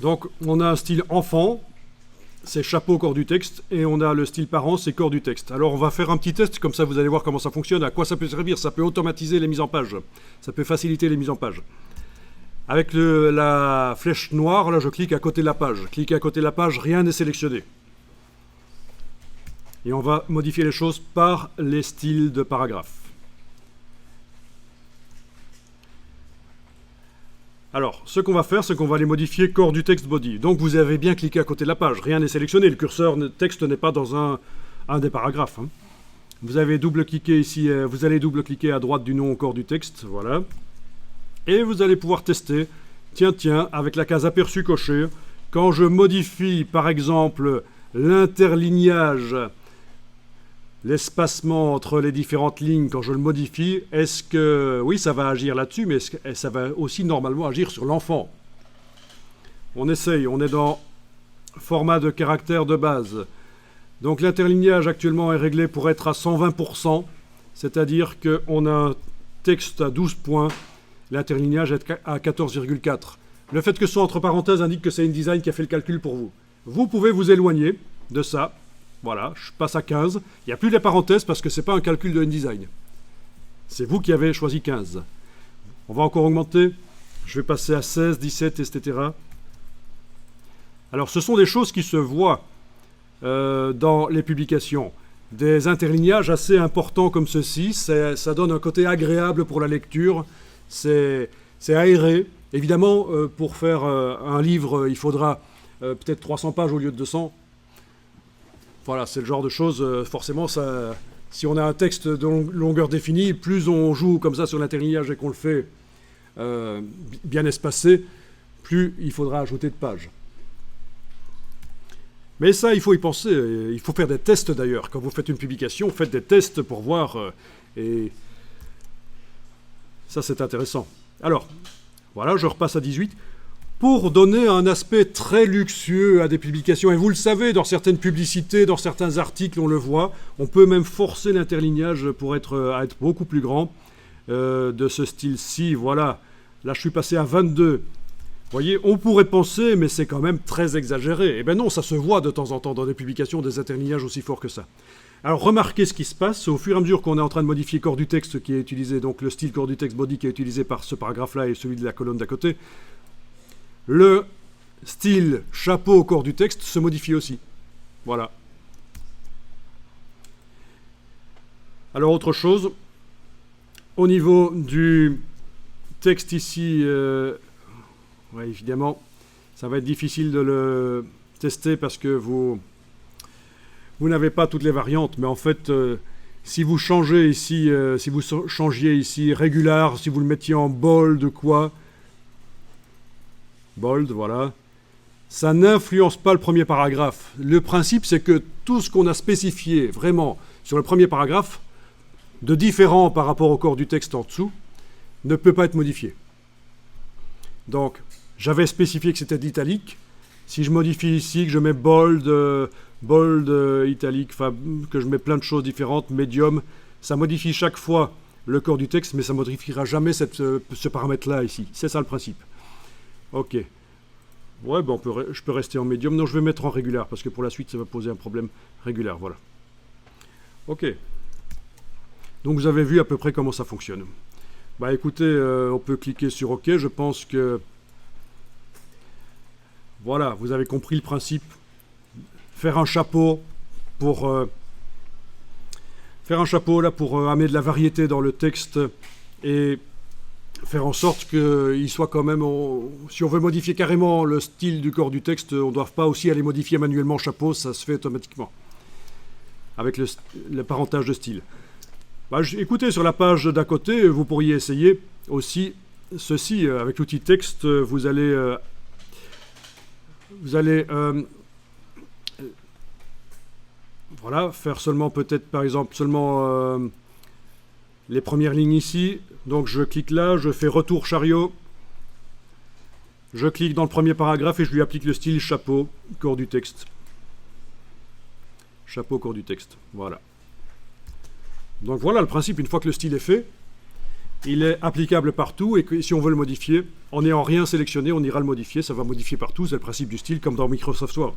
Donc on a un style enfant, c'est chapeau corps du texte, et on a le style parent, c'est corps du texte. Alors on va faire un petit test, comme ça vous allez voir comment ça fonctionne, à quoi ça peut servir. Ça peut automatiser les mises en page, ça peut faciliter les mises en page. Avec la flèche noire, là je clique à côté de la page. Cliquez à côté de la page, rien n'est sélectionné. Et on va modifier les choses par les styles de paragraphes. Alors, ce qu'on va faire, c'est qu'on va les modifier corps du texte body. Donc vous avez bien cliqué à côté de la page, rien n'est sélectionné, le curseur texte n'est pas dans un des paragraphes. Hein. Vous avez double-cliqué ici, vous allez double-cliquer à droite du nom au corps du texte, voilà. Et vous allez pouvoir tester, tiens, avec la case aperçu cochée, quand je modifie par exemple l'interlignage, l'espacement entre les différentes lignes, quand je le modifie, est-ce que, oui, ça va agir là-dessus, mais ça va aussi normalement agir sur l'enfant? On essaye, on est dans format de caractère de base. Donc l'interlignage actuellement est réglé pour être à 120%, c'est-à-dire qu'on a un texte à 12 points, l'interlignage est à 14,4. Le fait que ce soit entre parenthèses indique que c'est InDesign qui a fait le calcul pour vous. Vous pouvez vous éloigner de ça. Voilà, je passe à 15. Il n'y a plus les parenthèses parce que ce n'est pas un calcul de InDesign. C'est vous qui avez choisi 15. On va encore augmenter. Je vais passer à 16, 17, etc. Alors, ce sont des choses qui se voient dans les publications. Des interlignages assez importants comme ceci, ça donne un côté agréable pour la lecture. C'est aéré. Évidemment, pour faire un livre, il faudra peut-être 300 pages au lieu de 200. Voilà, c'est le genre de choses, forcément, ça, si on a un texte de longueur définie, plus on joue comme ça sur l'interlignage et qu'on le fait bien espacé, plus il faudra ajouter de pages. Mais ça, il faut y penser. Il faut faire des tests d'ailleurs. Quand vous faites une publication, faites des tests pour voir. Et ça, c'est intéressant. Alors, voilà, je repasse à 18. Pour donner un aspect très luxueux à des publications. Et vous le savez, dans certaines publicités, dans certains articles, on le voit. On peut même forcer l'interlignage pour à être beaucoup plus grand de ce style-ci. Voilà, là je suis passé à 22. Vous voyez, on pourrait penser, mais c'est quand même très exagéré. Eh bien non, ça se voit de temps en temps dans des publications, des interlignages aussi forts que ça. Alors remarquez ce qui se passe, au fur et à mesure qu'on est en train de modifier corps du texte qui est utilisé, donc le style corps du texte body qui est utilisé par ce paragraphe-là et celui de la colonne d'à côté, le style chapeau au corps du texte se modifie aussi. Voilà. Alors autre chose, au niveau du texte ici, ouais, évidemment, ça va être difficile de le tester parce que vous n'avez pas toutes les variantes, mais en fait, si vous changez ici, si vous changiez ici régular, si vous le mettiez en bold ou quoi, bold, voilà. Ça n'influence pas le premier paragraphe. Le principe, c'est que tout ce qu'on a spécifié vraiment sur le premier paragraphe, de différent par rapport au corps du texte en dessous, ne peut pas être modifié. Donc, j'avais spécifié que c'était de l'italique. Si je modifie ici, que je mets bold, italique, enfin, que je mets plein de choses différentes, médium, ça modifie chaque fois le corps du texte, mais ça ne modifiera jamais ce paramètre-là ici. C'est ça le principe. Ok. Ouais, ben je peux rester en médium. Non, je vais mettre en régulier, parce que pour la suite, ça va poser un problème régulier. Voilà. Ok. Donc, vous avez vu à peu près comment ça fonctionne. Bah écoutez, on peut cliquer sur OK. Je pense que... Voilà, vous avez compris le principe. Faire un chapeau pour... faire un chapeau, là, pour amener de la variété dans le texte et... faire en sorte qu'il soit quand même... Si on veut modifier carrément le style du corps du texte, on ne doit pas aussi aller modifier manuellement chapeau, ça se fait automatiquement. Avec le parentage de style. Bah, écoutez, sur la page d'à côté, vous pourriez essayer aussi ceci. Avec l'outil texte, vous allez voilà, faire seulement peut-être, par exemple, seulement... les premières lignes ici, donc je clique là, je fais retour chariot, je clique dans le premier paragraphe et je lui applique le style chapeau, corps du texte. Chapeau, corps du texte, voilà. Donc voilà le principe, une fois que le style est fait, il est applicable partout et que si on veut le modifier, en n'ayant rien sélectionné, on ira le modifier, ça va modifier partout, c'est le principe du style comme dans Microsoft Word.